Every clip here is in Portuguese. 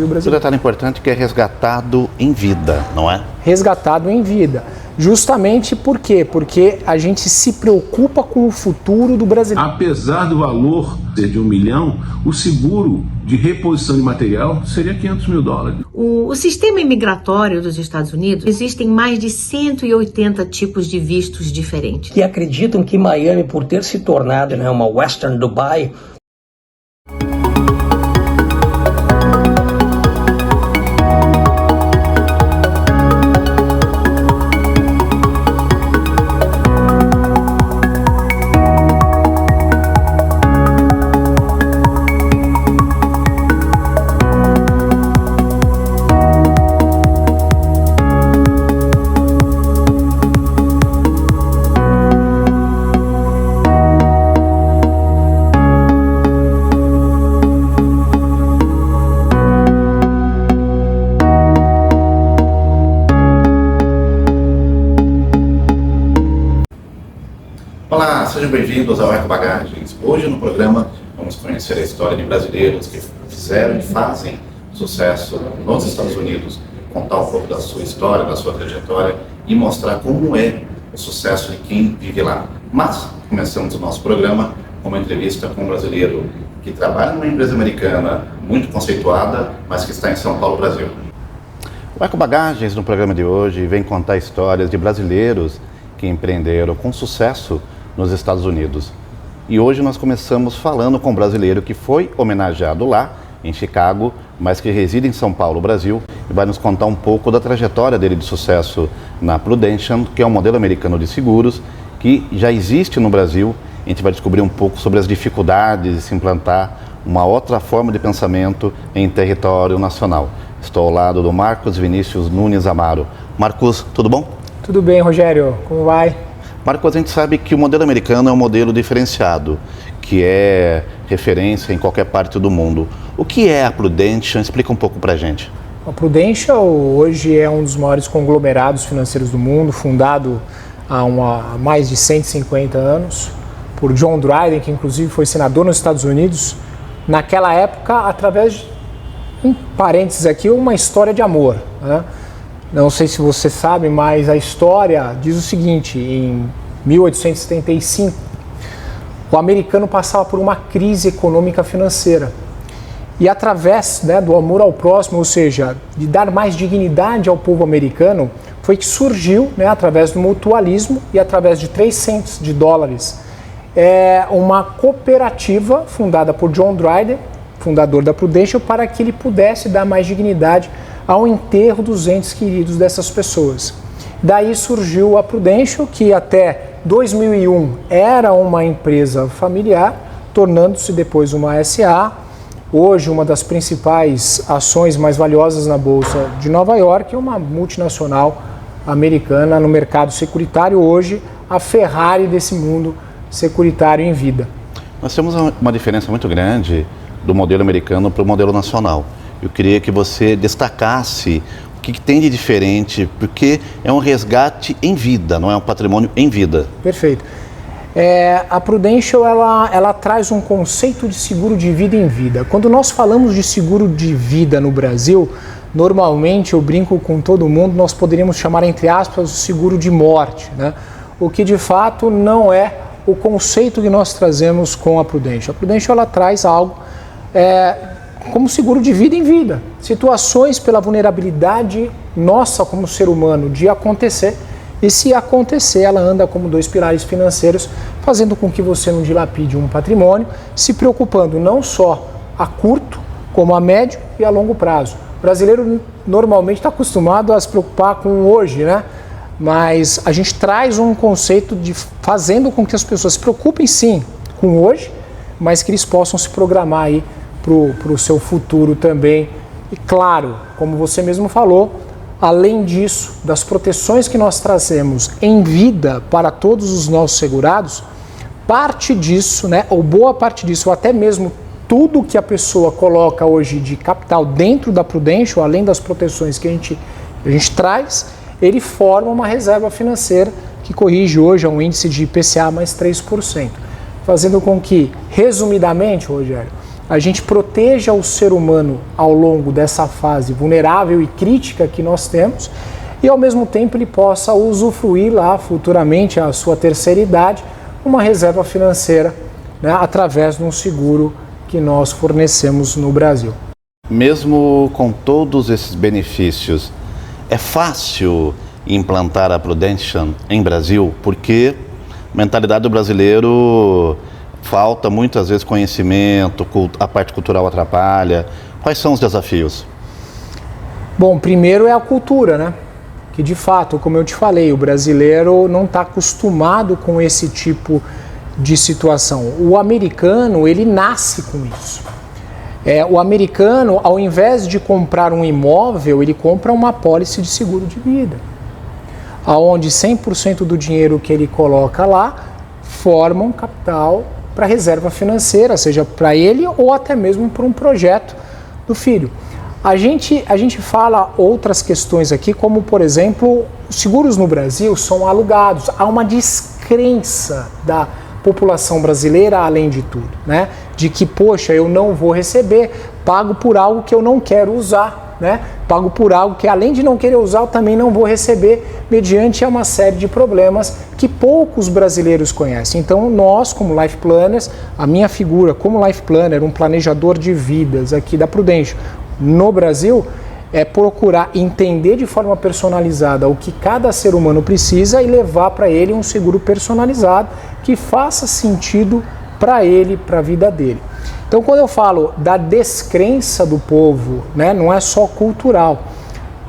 civil Um brasileiro. detalhe importante que é resgatado em vida, não é? Resgatado em vida. Justamente por quê? Porque a gente se preocupa com o futuro do brasileiro. Apesar do valor ser de 1 milhão, o seguro de reposição de material seria $500 mil. O sistema imigratório dos Estados Unidos, existem mais de 180 tipos de vistos diferentes. Que acreditam que Miami, por ter se tornado uma Western Dubai, Olá, sejam bem-vindos ao Eco Bagagens. Hoje no programa vamos conhecer a história de brasileiros que fizeram e fazem sucesso nos Estados Unidos, contar um pouco da sua história, da sua trajetória e mostrar como é o sucesso de quem vive lá. Mas começamos o nosso programa com uma entrevista com um brasileiro que trabalha numa empresa americana muito conceituada, mas que está em São Paulo, Brasil. O Eco Bagagens no programa de hoje vem contar histórias de brasileiros que empreenderam com sucesso nos Estados Unidos. E hoje nós começamos falando com um brasileiro que foi homenageado lá, em Chicago, mas que reside em São Paulo, Brasil, e vai nos contar um pouco da trajetória dele de sucesso na Prudential, que é um modelo americano de seguros, que já existe no Brasil. A gente vai descobrir um pouco sobre as dificuldades de se implantar uma outra forma de pensamento em território nacional. Estou ao lado do Marcos Vinícius Nunes Amaro. Marcos, tudo bom? Tudo bem, Rogério? Como vai? Marcos, a gente sabe que o modelo americano é um modelo diferenciado, que é referência em qualquer parte do mundo. O que é a Prudential? Explica um pouco pra gente. A Prudential hoje é um dos maiores conglomerados financeiros do mundo, fundado há mais de 150 anos por John Dryden, que inclusive foi senador nos Estados Unidos, naquela época, através de, em parênteses aqui, uma história de amor, né? Não sei se você sabe, mas a história diz o seguinte: em 1875, o americano passava por uma crise econômica financeira. E através do amor ao próximo, ou seja, de dar mais dignidade ao povo americano, foi que surgiu, através do mutualismo e através de 3 centos de dólares, uma cooperativa fundada por John Dryden, fundador da Prudential, para que ele pudesse dar mais dignidade ao enterro dos entes queridos dessas pessoas. Daí surgiu a Prudential, que até 2001 era uma empresa familiar, tornando-se depois uma SA. Hoje, uma das principais ações mais valiosas na Bolsa de Nova York, é uma multinacional americana no mercado securitário, hoje a Ferrari desse mundo securitário em vida. Nós temos uma diferença muito grande do modelo americano para o modelo nacional. Eu queria que você destacasse o que tem de diferente, porque é um resgate em vida, não é um patrimônio em vida. Perfeito. A Prudential ela traz um conceito de seguro de vida em vida. Quando nós falamos de seguro de vida no Brasil, normalmente, eu brinco com todo mundo, nós poderíamos chamar, entre aspas, o seguro de morte, né? O que de fato não é o conceito que nós trazemos com a Prudential. A Prudential ela traz algo como seguro de vida em vida. Situações pela vulnerabilidade nossa como ser humano de acontecer, e se acontecer, ela anda como 2 pilares financeiros, fazendo com que você não dilapide um patrimônio, se preocupando não só a curto, como a médio e a longo prazo. O brasileiro normalmente está acostumado a se preocupar com hoje, né? Mas a gente traz um conceito de fazendo com que as pessoas se preocupem sim com hoje, mas que eles possam se programar aí para o seu futuro também. E claro, como você mesmo falou, além disso, das proteções que nós trazemos em vida para todos os nossos segurados, parte disso, ou boa parte disso, ou até mesmo tudo que a pessoa coloca hoje de capital dentro da Prudential, além das proteções que a gente traz, ele forma uma reserva financeira que corrige hoje a um índice de IPCA mais 3%. Fazendo com que, resumidamente, Rogério, a gente proteja o ser humano ao longo dessa fase vulnerável e crítica que nós temos, e ao mesmo tempo ele possa usufruir lá futuramente, a sua terceira idade, uma reserva financeira, né, através de um seguro que nós fornecemos no Brasil. Mesmo com todos esses benefícios, é fácil implantar a Prudential em Brasil? Porque a mentalidade do brasileiro falta muitas vezes conhecimento, a parte cultural atrapalha. Quais são os desafios? Bom, primeiro é a cultura, né? Que de fato, como eu te falei, o brasileiro não está acostumado com esse tipo de situação. O americano, ele nasce com isso. O americano, ao invés de comprar um imóvel, ele compra uma apólice de seguro de vida, onde 100% do dinheiro que ele coloca lá forma um capital para reserva financeira, seja para ele ou até mesmo para um projeto do filho. A gente fala outras questões aqui, como por exemplo, os seguros no Brasil são alugados. Há uma descrença da população brasileira, além de tudo, né? De que, poxa, eu não vou receber, pago por algo que eu não quero usar, né? Pago por algo que, além de não querer usar, eu também não vou receber, mediante uma série de problemas que poucos brasileiros conhecem. Então, nós, como Life Planners, a minha figura como Life Planner, um planejador de vidas aqui da Prudential, no Brasil, é procurar entender de forma personalizada o que cada ser humano precisa e levar para ele um seguro personalizado que faça sentido para ele, para a vida dele. Então, quando eu falo da descrença do povo, né, não é só cultural,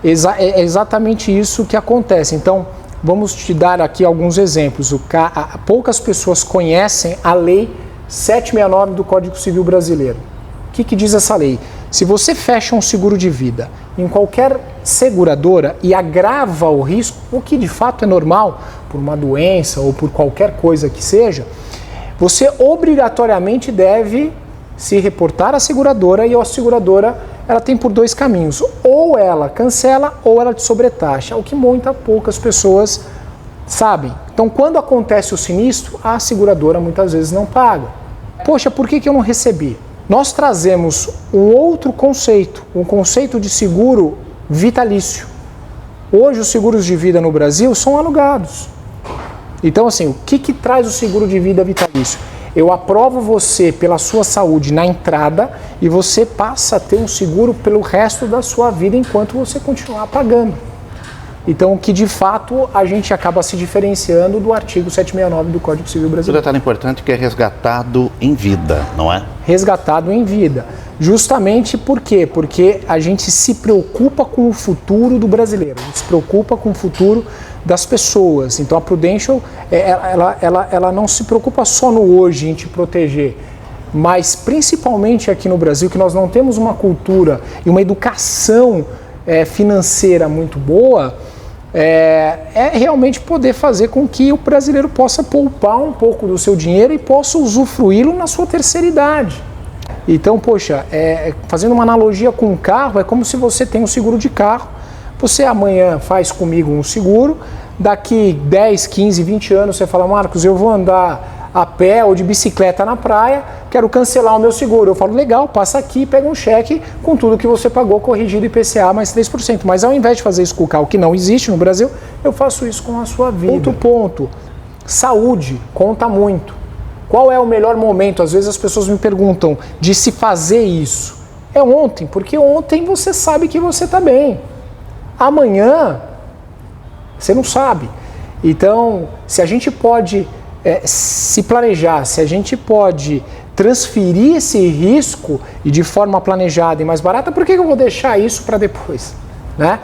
é exatamente isso que acontece. Então, vamos te dar aqui alguns exemplos. Poucas pessoas conhecem a Lei 769 do Código Civil Brasileiro. O que diz essa lei? Se você fecha um seguro de vida em qualquer seguradora e agrava o risco, o que de fato é normal, por uma doença ou por qualquer coisa que seja, você obrigatoriamente deve se reportar à seguradora, e a seguradora ela tem por dois caminhos: ou ela cancela ou ela te sobretaxa, o que muitas poucas pessoas sabem. Então, quando acontece o sinistro, a seguradora muitas vezes não paga. Poxa, por que eu não recebi? Nós trazemos um outro conceito, um conceito de seguro vitalício. Hoje os seguros de vida no Brasil são alugados. Então, assim, o que traz o seguro de vida vitalício? Eu aprovo você pela sua saúde na entrada e você passa a ter um seguro pelo resto da sua vida enquanto você continuar pagando. Então, que de fato a gente acaba se diferenciando do artigo 769 do Código Civil Brasileiro. Um detalhe importante que é resgatado em vida, não é? Resgatado em vida. Justamente por quê? Porque a gente se preocupa com o futuro do brasileiro, a gente se preocupa com o futuro das pessoas. Então a Prudential, ela não se preocupa só no hoje em te proteger, mas principalmente aqui no Brasil, que nós não temos uma cultura e uma educação financeira muito boa, é realmente poder fazer com que o brasileiro possa poupar um pouco do seu dinheiro e possa usufruí-lo na sua terceira idade. Então, poxa, fazendo uma analogia com um carro, é como se você tem um seguro de carro, você amanhã faz comigo um seguro, daqui 10, 15, 20 anos você fala: Marcos, eu vou andar a pé ou de bicicleta na praia, quero cancelar o meu seguro. Eu falo: legal, passa aqui, pega um cheque com tudo que você pagou, corrigido IPCA mais 3%. Mas ao invés de fazer isso com o carro, que não existe no Brasil, eu faço isso com a sua vida. Outro ponto, saúde conta muito. Qual é o melhor momento? Às vezes as pessoas me perguntam de se fazer isso. É ontem, porque ontem você sabe que você está bem. Amanhã, você não sabe. Então, se a gente pode se planejar, se a gente pode transferir esse risco e de forma planejada e mais barata, por que eu vou deixar isso para depois, né?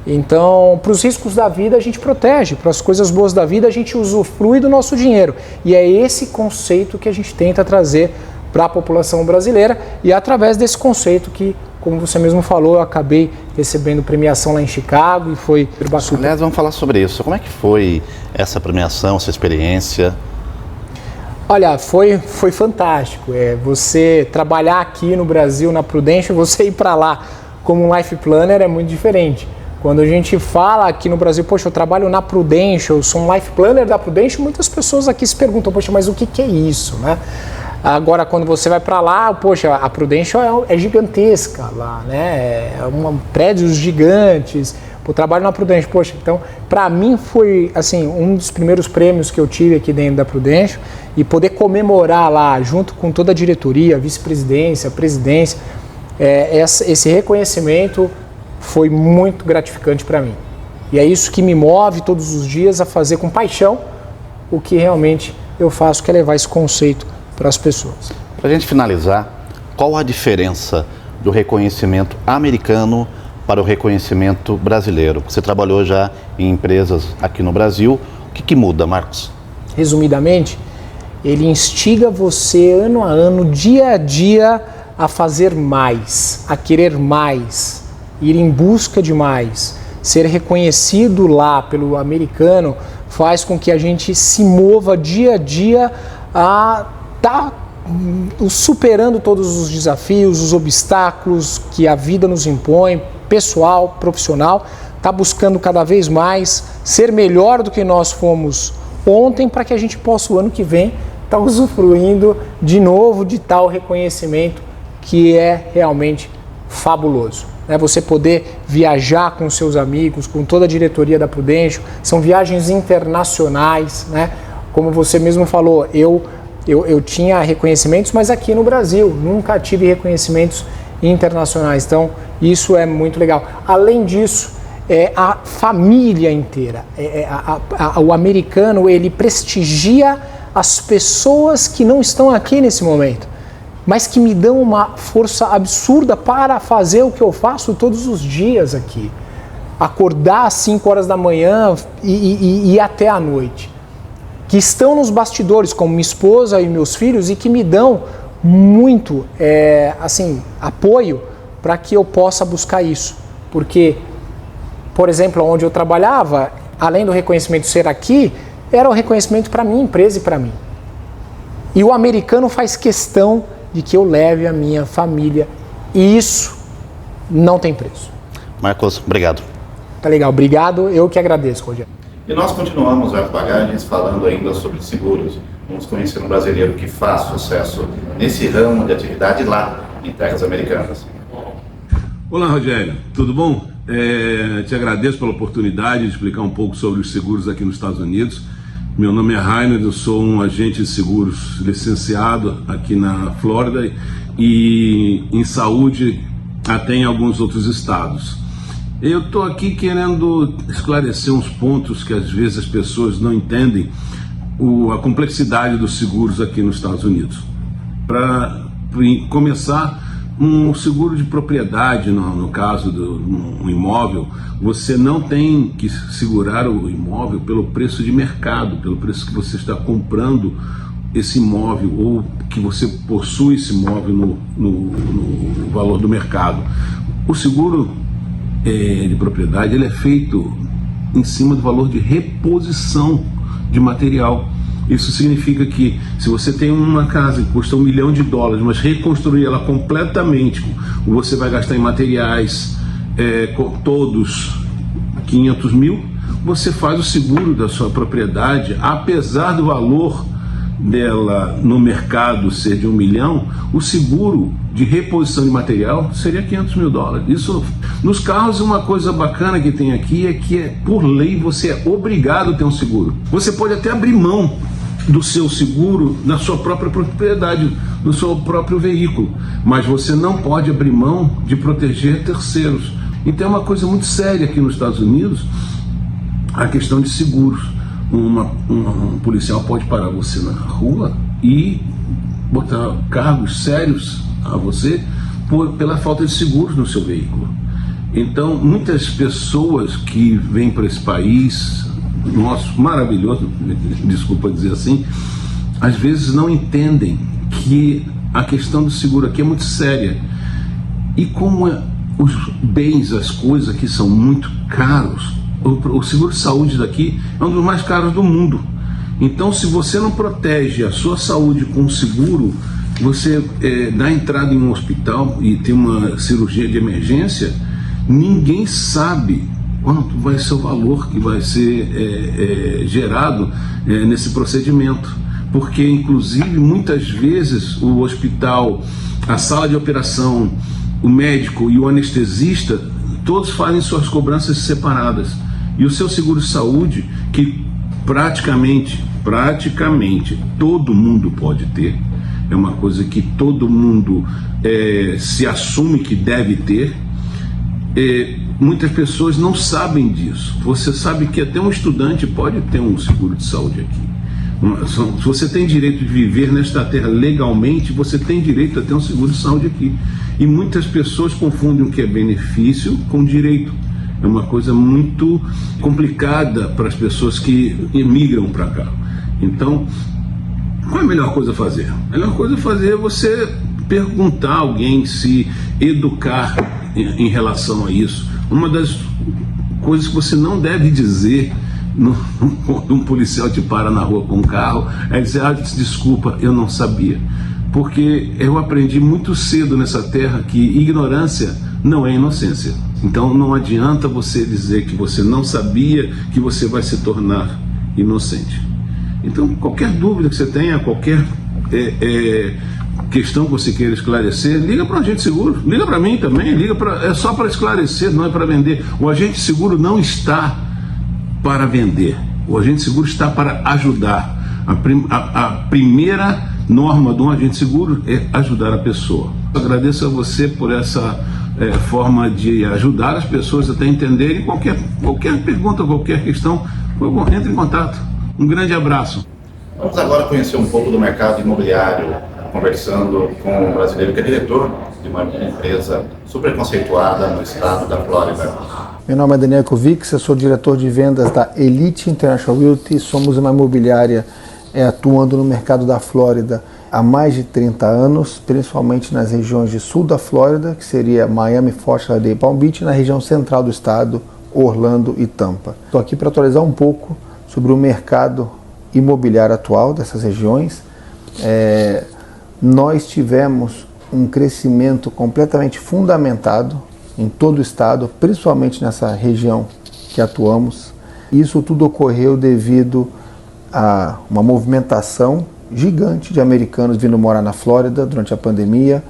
Então, para os riscos da vida a gente protege, para as coisas boas da vida a gente usufrui do nosso dinheiro. E é esse conceito que a gente tenta trazer para a população brasileira, e é através desse conceito que, como você mesmo falou, eu acabei recebendo premiação lá em Chicago e foi bacana. Aliás, vamos falar sobre isso. Como é que foi essa premiação, essa experiência? Olha, foi fantástico. Você trabalhar aqui no Brasil, na Prudential, você ir para lá como um Life Planner é muito diferente. Quando a gente fala aqui no Brasil, poxa, eu trabalho na Prudential, eu sou um Life Planner da Prudential, muitas pessoas aqui se perguntam: poxa, mas o que é isso, né? Agora, quando você vai para lá, poxa, a Prudential é gigantesca lá, né? Prédios gigantes. O trabalho na Prudential, poxa, então, para mim foi, assim, um dos primeiros prêmios que eu tive aqui dentro da Prudential, e poder comemorar lá, junto com toda a diretoria, vice-presidência, presidência, esse reconhecimento foi muito gratificante para mim. E é isso que me move todos os dias a fazer com paixão o que realmente eu faço, que é levar esse conceito para as pessoas. Para a gente finalizar, qual a diferença do reconhecimento americano para o reconhecimento brasileiro? Você trabalhou já em empresas aqui no Brasil. O que muda, Marcos? Resumidamente, ele instiga você ano a ano, dia a dia, a fazer mais, a querer mais, ir em busca de mais. Ser reconhecido lá pelo americano faz com que a gente se mova dia a dia a estar superando todos os desafios, os obstáculos que a vida nos impõe, pessoal, profissional, está buscando cada vez mais ser melhor do que nós fomos ontem, para que a gente possa, o ano que vem, estar usufruindo de novo de tal reconhecimento que é realmente fabuloso. Você poder viajar com seus amigos, com toda a diretoria da Prudential, são viagens internacionais, né? Como você mesmo falou, eu tinha reconhecimentos, mas aqui no Brasil, nunca tive reconhecimentos internacionais, então isso é muito legal. Além disso, a família inteira, o americano, ele prestigia as pessoas que não estão aqui nesse momento, mas que me dão uma força absurda para fazer o que eu faço todos os dias aqui. Acordar às 5 horas da manhã e ir até a noite. Que estão nos bastidores, como minha esposa e meus filhos, e que me dão muito apoio para que eu possa buscar isso. Porque, por exemplo, onde eu trabalhava, além do reconhecimento ser aqui, era o reconhecimento para minha empresa e para mim. E o americano faz questão de que eu leve a minha família, e isso não tem preço. Marcos, obrigado. Tá legal, obrigado, eu que agradeço, Rogério. E nós continuamos, Verbo Bagagens, falando ainda sobre seguros. Vamos conhecer um brasileiro que faz sucesso nesse ramo de atividade lá, em terras americanas. Olá, Rogério, tudo bom? Te agradeço pela oportunidade de explicar um pouco sobre os seguros aqui nos Estados Unidos. Meu nome é Rainer, eu sou um agente de seguros licenciado aqui na Flórida e em saúde até em alguns outros estados. Eu estou aqui querendo esclarecer uns pontos que às vezes as pessoas não entendem a complexidade dos seguros aqui nos Estados Unidos. Para começar, um seguro de propriedade, no caso um imóvel, você não tem que segurar o imóvel pelo preço de mercado, pelo preço que você está comprando esse imóvel ou que você possui esse imóvel no valor do mercado. O seguro de propriedade ele é feito em cima do valor de reposição de material. Isso significa que se você tem uma casa que custa $1 milhão, mas reconstruir ela completamente, você vai gastar em materiais todos 500 mil, você faz o seguro da sua propriedade, apesar do valor dela no mercado ser de $1 milhão, o seguro de reposição de material seria $500 mil. Isso, nos carros, uma coisa bacana que tem aqui é que, por lei, você é obrigado a ter um seguro. Você pode até abrir mão do seu seguro na sua própria propriedade, no seu próprio veículo, mas você não pode abrir mão de proteger terceiros. Então é uma coisa muito séria aqui nos Estados Unidos a questão de seguros. Um policial pode parar você na rua e botar cargos sérios a você pela falta de seguros no seu veículo. Então muitas pessoas que vêm para esse país nosso maravilhoso, desculpa dizer assim, às vezes não entendem que a questão do seguro aqui é muito séria. E como os bens, as coisas aqui são muito caros, o seguro de saúde daqui é um dos mais caros do mundo. Então, se você não protege a sua saúde com o seguro, você dá entrada em um hospital e tem uma cirurgia de emergência, ninguém sabe quanto vai ser o valor que vai ser gerado nesse procedimento. porque inclusive muitas vezes o hospital, a sala de operação, o médico e o anestesista, todos fazem suas cobranças separadas. E o seu seguro-saúde, que praticamente todo mundo pode ter, é uma coisa que todo mundo se assume que deve ter, muitas pessoas não sabem disso. Você sabe que até um estudante pode ter um seguro de saúde aqui. Se você tem direito de viver nesta terra legalmente, você tem direito a ter um seguro de saúde aqui. E muitas pessoas confundem o que é benefício com direito. É uma coisa muito complicada para as pessoas que emigram para cá. Então, qual é a melhor coisa a fazer? A melhor coisa a fazer é você perguntar a alguém, se educar em relação a isso. Uma das coisas que você não deve dizer quando um policial te para na rua com um carro é dizer: desculpa, eu não sabia. Porque eu aprendi muito cedo nessa terra que ignorância não é inocência. Então não adianta você dizer que você não sabia, que você vai se tornar inocente. Então qualquer dúvida que você tenha, qualquer questão que você queira esclarecer, liga para o agente seguro, liga para mim também, é só para esclarecer, não é para vender. O agente seguro não está para vender, o agente seguro está para ajudar. A primeira norma de um agente seguro é ajudar a pessoa. Eu agradeço a você por essa forma de ajudar as pessoas até entenderem qualquer pergunta, qualquer questão, entre em contato. Um grande abraço. Vamos agora conhecer um pouco do mercado imobiliário, conversando com um brasileiro que é diretor de uma empresa super conceituada no estado da Flórida. Meu nome é Daniel Kovics, eu sou diretor de vendas da Elite International Realty. Somos uma imobiliária atuando no mercado da Flórida há mais de 30 anos, principalmente nas regiões de sul da Flórida, que seria Miami, Fort Lauderdale e Palm Beach, e na região central do estado, Orlando e Tampa. Estou aqui para atualizar um pouco sobre o mercado imobiliário atual dessas regiões. Nós tivemos um crescimento completamente fundamentado em todo o estado, principalmente nessa região que atuamos. Isso tudo ocorreu devido a uma movimentação gigante de americanos vindo morar na Flórida durante a pandemia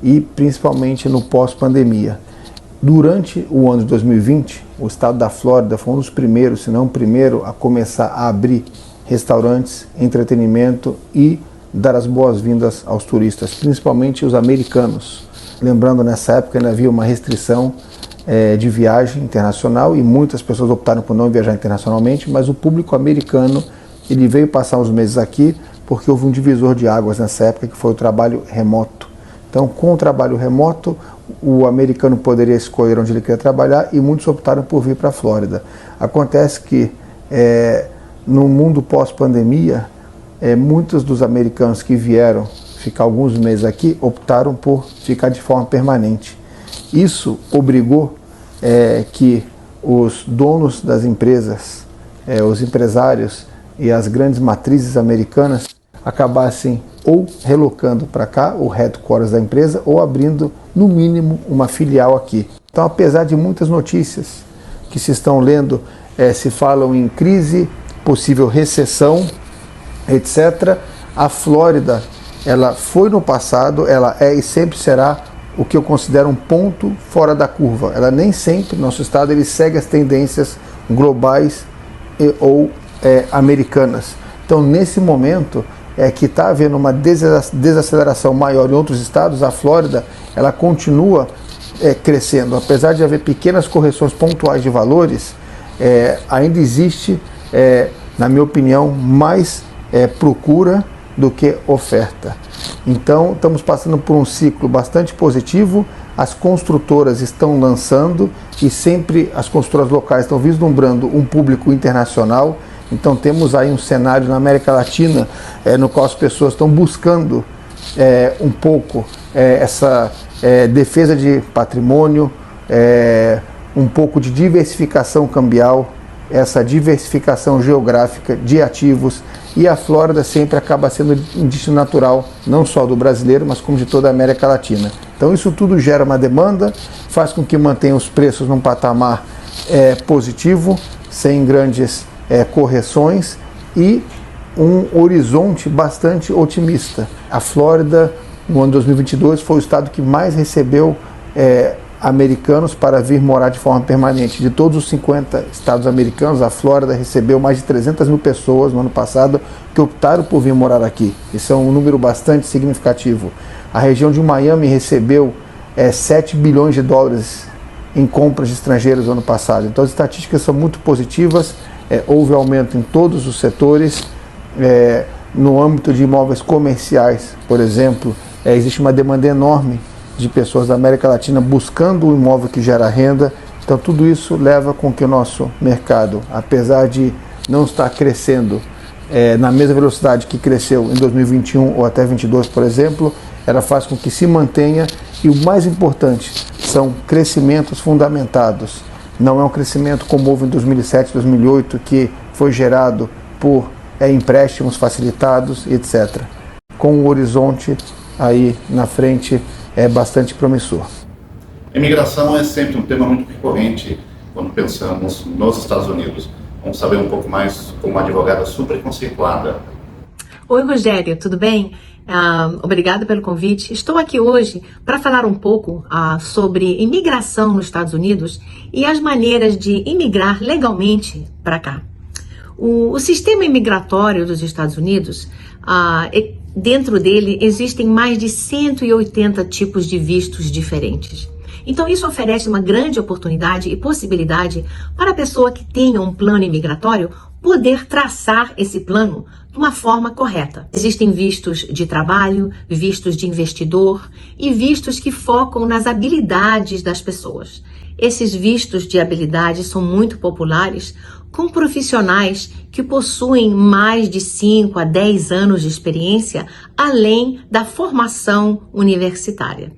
e principalmente no pós-pandemia. Durante o ano de 2020, o estado da Flórida foi um dos primeiros, se não o primeiro, a começar a abrir restaurantes, entretenimento e dar as boas-vindas aos turistas, principalmente os americanos. Lembrando, nessa época ainda havia uma restrição de viagem internacional e muitas pessoas optaram por não viajar internacionalmente, mas o público americano ele veio passar uns meses aqui porque houve um divisor de águas nessa época, que foi o trabalho remoto. Então, com o trabalho remoto, o americano poderia escolher onde ele queria trabalhar e muitos optaram por vir para a Flórida. Acontece que no mundo pós-pandemia, muitos dos americanos que vieram ficar alguns meses aqui optaram por ficar de forma permanente. Isso obrigou que os donos das empresas, os empresários e as grandes matrizes americanas acabassem ou relocando para cá o headquarters da empresa ou abrindo, no mínimo, uma filial aqui. Então, apesar de muitas notícias que se estão lendo, se falam em crise, possível recessão, etc., a Flórida, ela foi no passado, ela é e sempre será o que eu considero um ponto fora da curva. Ela nem sempre, nosso estado, ele segue as tendências globais ou americanas. Então, nesse momento, que está havendo uma desaceleração maior em outros estados, a Flórida, ela continua crescendo. Apesar de haver pequenas correções pontuais de valores, ainda existe, na minha opinião, mais procura do que oferta. Então, estamos passando por um ciclo bastante positivo. As construtoras estão lançando e sempre as construtoras locais estão vislumbrando um público internacional. Então, temos aí um cenário na América Latina no qual as pessoas estão buscando um pouco essa defesa de patrimônio, um pouco de diversificação cambial, essa diversificação geográfica de ativos, e a Flórida sempre acaba sendo um destino natural, não só do brasileiro, mas como de toda a América Latina. Então isso tudo gera uma demanda, faz com que mantenha os preços num patamar positivo, sem grandes correções, e um horizonte bastante otimista. A Flórida, no ano 2022, foi o estado que mais recebeu americanos para vir morar de forma permanente. De todos os 50 estados americanos, a Flórida recebeu mais de 300 mil pessoas no ano passado que optaram por vir morar aqui. Isso é um número bastante significativo. A região de Miami recebeu 7 bilhões de dólares em compras de estrangeiros no ano passado. Então as estatísticas são muito positivas, houve aumento em todos os setores. No âmbito de imóveis comerciais, por exemplo, existe uma demanda enorme de pessoas da América Latina buscando um imóvel que gera renda. Então tudo isso leva com que o nosso mercado, apesar de não estar crescendo na mesma velocidade que cresceu em 2021 ou até 2022, por exemplo, ela faz com que se mantenha, e o mais importante são crescimentos fundamentados. Não é um crescimento como houve em 2007, 2008, que foi gerado por empréstimos facilitados, etc. Com um horizonte aí na frente bastante promissor. Imigração é sempre um tema muito recorrente quando pensamos nos Estados Unidos. Vamos saber um pouco mais com uma advogada super conceituada. Oi, Rogério, tudo bem? Obrigada pelo convite. Estou aqui hoje para falar um pouco sobre imigração nos Estados Unidos e as maneiras de imigrar legalmente para cá. O sistema imigratório dos Estados Unidos, dentro dele existem mais de 180 tipos de vistos diferentes. Então isso oferece uma grande oportunidade e possibilidade para a pessoa que tenha um plano imigratório poder traçar esse plano de uma forma correta. Existem vistos de trabalho, vistos de investidor e vistos que focam nas habilidades das pessoas. Esses vistos de habilidade são muito populares com profissionais que possuem mais de 5 a 10 anos de experiência, além da formação universitária.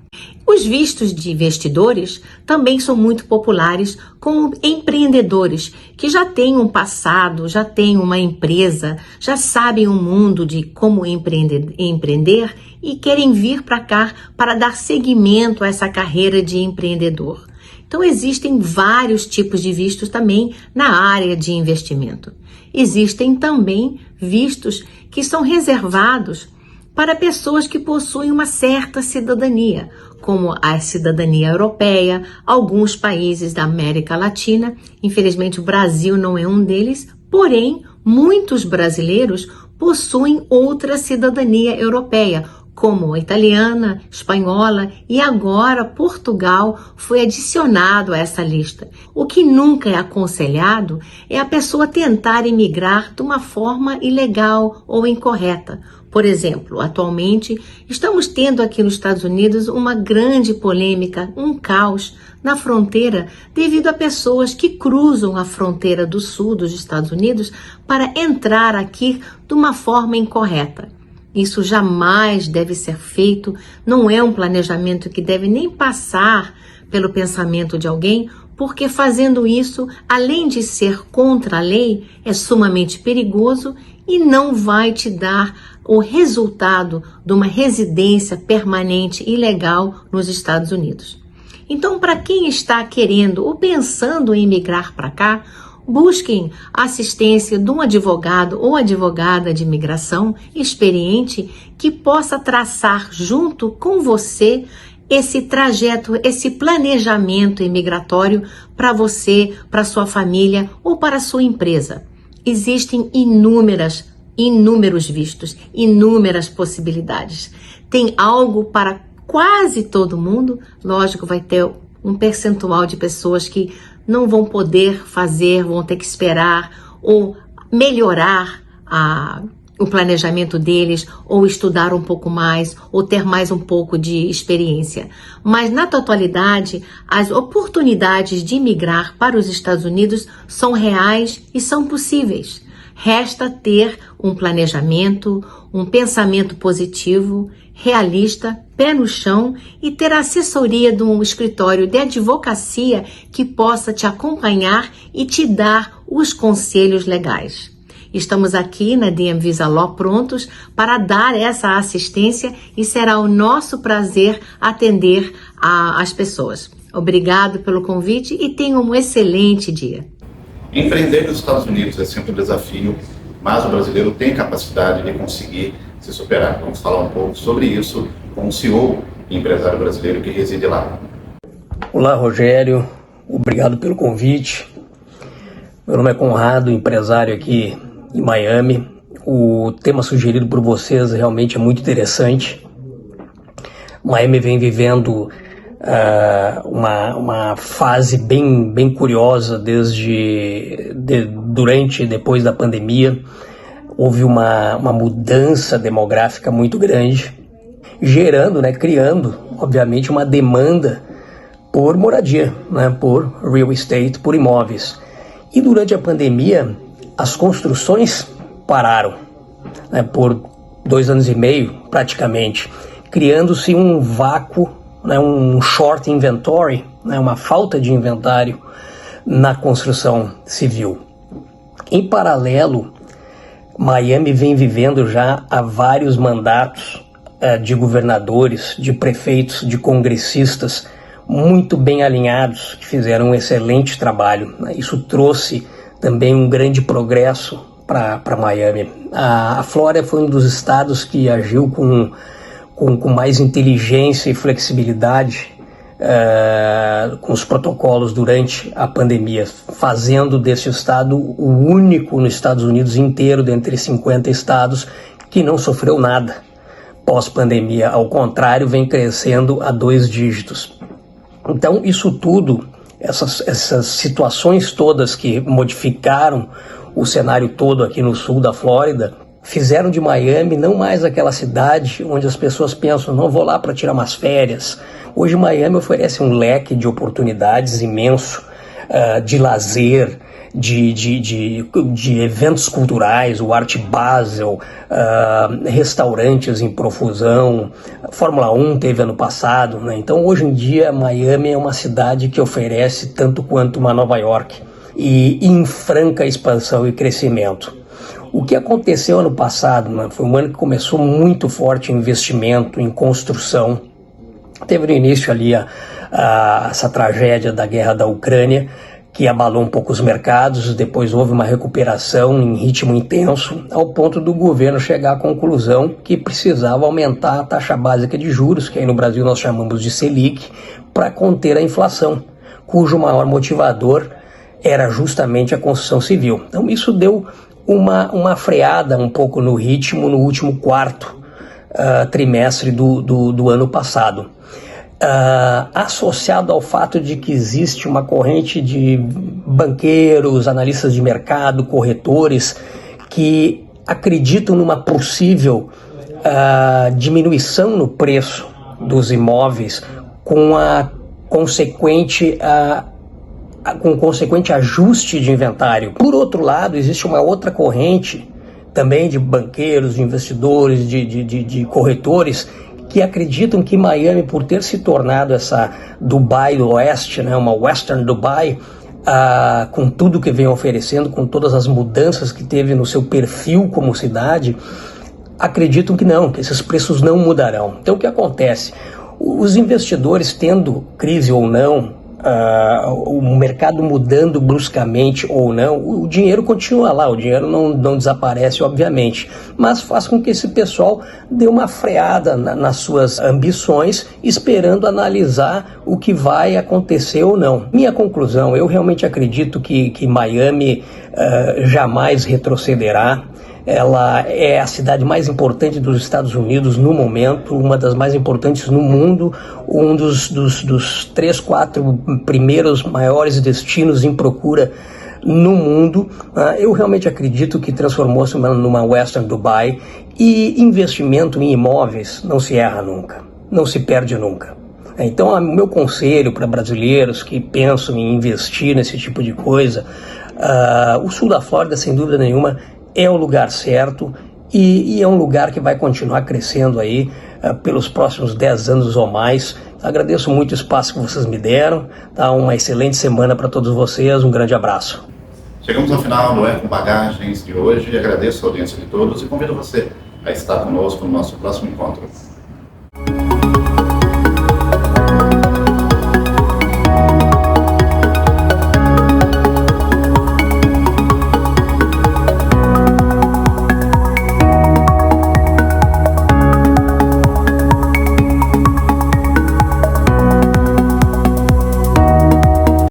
Os vistos de investidores também são muito populares com empreendedores que já têm um passado, já têm uma empresa, já sabem o mundo de como empreender e querem vir para cá para dar seguimento a essa carreira de empreendedor. Então existem vários tipos de vistos também na área de investimento. Existem também vistos que são reservados para pessoas que possuem uma certa cidadania, como a cidadania europeia, alguns países da América Latina. Infelizmente o Brasil não é um deles, porém muitos brasileiros possuem outra cidadania europeia, como a italiana, espanhola e agora Portugal foi adicionado a essa lista. O que nunca é aconselhado é a pessoa tentar emigrar de uma forma ilegal ou incorreta. Por exemplo, atualmente estamos tendo aqui nos Estados Unidos uma grande polêmica, um caos na fronteira devido a pessoas que cruzam a fronteira do sul dos Estados Unidos para entrar aqui de uma forma incorreta. Isso jamais deve ser feito, não é um planejamento que deve nem passar pelo pensamento de alguém, porque fazendo isso, além de ser contra a lei, é sumamente perigoso e não vai te dar o resultado de uma residência permanente e legal nos Estados Unidos. Então, para quem está querendo ou pensando em migrar para cá, busquem a assistência de um advogado ou advogada de imigração experiente que possa traçar junto com você esse trajeto, esse planejamento imigratório para você, para sua família ou para sua empresa. Existem inúmeros vistos, inúmeras possibilidades. Tem algo para quase todo mundo. Lógico, vai ter um percentual de pessoas que não vão poder fazer, vão ter que esperar ou melhorar o planejamento deles, ou estudar um pouco mais, ou ter mais um pouco de experiência. Mas, na totalidade, as oportunidades de migrar para os Estados Unidos são reais e são possíveis. Resta ter um planejamento, um pensamento positivo, realista, pé no chão e ter a assessoria de um escritório de advocacia que possa te acompanhar e te dar os conselhos legais. Estamos aqui na DM Visa Law prontos para dar essa assistência e será o nosso prazer atender as pessoas. Obrigado pelo convite e tenha um excelente dia. Empreender nos Estados Unidos é sempre um desafio mas o brasileiro tem capacidade de conseguir se superar. Vamos falar um pouco sobre isso com o CEO e empresário brasileiro que reside lá. Olá, Rogério. Obrigado pelo convite. Meu nome é Conrado, empresário aqui em Miami. O tema sugerido por vocês realmente é muito interessante. Miami vem vivendo uma fase bem curiosa durante e depois da pandemia. Houve uma mudança demográfica muito grande, criando, obviamente, uma demanda por moradia, por real estate, por imóveis. E durante a pandemia, as construções pararam, por 2 anos e meio, praticamente, criando-se um vácuo, um short inventory, uma falta de inventário na construção civil. Em paralelo, Miami vem vivendo já há vários mandatos de governadores, de prefeitos, de congressistas muito bem alinhados, que fizeram um excelente trabalho. Isso trouxe também um grande progresso para Miami. A Flórida foi um dos estados que agiu com mais inteligência e flexibilidade com os protocolos durante a pandemia, fazendo desse estado o único nos Estados Unidos inteiro, dentre 50 estados, que não sofreu nada pós-pandemia. Ao contrário, vem crescendo a 2 dígitos. Então, isso tudo, essas situações todas que modificaram o cenário todo aqui no sul da Flórida, fizeram de Miami não mais aquela cidade onde as pessoas pensam, não vou lá para tirar umas férias. Hoje Miami oferece um leque de oportunidades imenso, de lazer, de eventos culturais, o Art Basel, restaurantes em profusão, Fórmula 1 teve ano passado, Então hoje em dia Miami é uma cidade que oferece tanto quanto uma Nova York e em franca expansão e crescimento. O que aconteceu ano passado, foi um ano que começou muito forte em investimento, em construção. Teve no início ali essa tragédia da guerra da Ucrânia, que abalou um pouco os mercados, depois houve uma recuperação em ritmo intenso, ao ponto do governo chegar à conclusão que precisava aumentar a taxa básica de juros, que aí no Brasil nós chamamos de Selic, para conter a inflação, cujo maior motivador era justamente a construção civil. Então isso deu uma freada um pouco no ritmo no último quarto trimestre do ano passado. Associado ao fato de que existe uma corrente de banqueiros, analistas de mercado, corretores, que acreditam numa possível diminuição no preço dos imóveis com consequente ajuste de inventário. Por outro lado, existe uma outra corrente também de banqueiros, de investidores, de corretores, que acreditam que Miami, por ter se tornado essa Dubai do Oeste, uma Western Dubai, com tudo que vem oferecendo, com todas as mudanças que teve no seu perfil como cidade, acreditam que não, que esses preços não mudarão. Então o que acontece? Os investidores, tendo crise ou não, o mercado mudando bruscamente ou não, o dinheiro continua lá, o dinheiro não desaparece, obviamente, mas faz com que esse pessoal dê uma freada nas suas ambições, esperando analisar o que vai acontecer ou não. Minha conclusão, eu realmente acredito que Miami jamais retrocederá. Ela é a cidade mais importante dos Estados Unidos no momento, uma das mais importantes no mundo, um dos 3, 4 primeiros maiores destinos em procura no mundo. Eu realmente acredito que transformou-se numa Western Dubai, e investimento em imóveis não se erra nunca, não se perde nunca. Então, o meu conselho para brasileiros que pensam em investir nesse tipo de coisa, o sul da Flórida, sem dúvida nenhuma, é o lugar certo e é um lugar que vai continuar crescendo aí pelos próximos 10 anos ou mais. Agradeço muito o espaço que vocês me deram. Uma excelente semana para todos vocês. Um grande abraço. Chegamos ao final do Eco Bagagens de hoje. Agradeço a audiência de todos e convido você a estar conosco no nosso próximo encontro.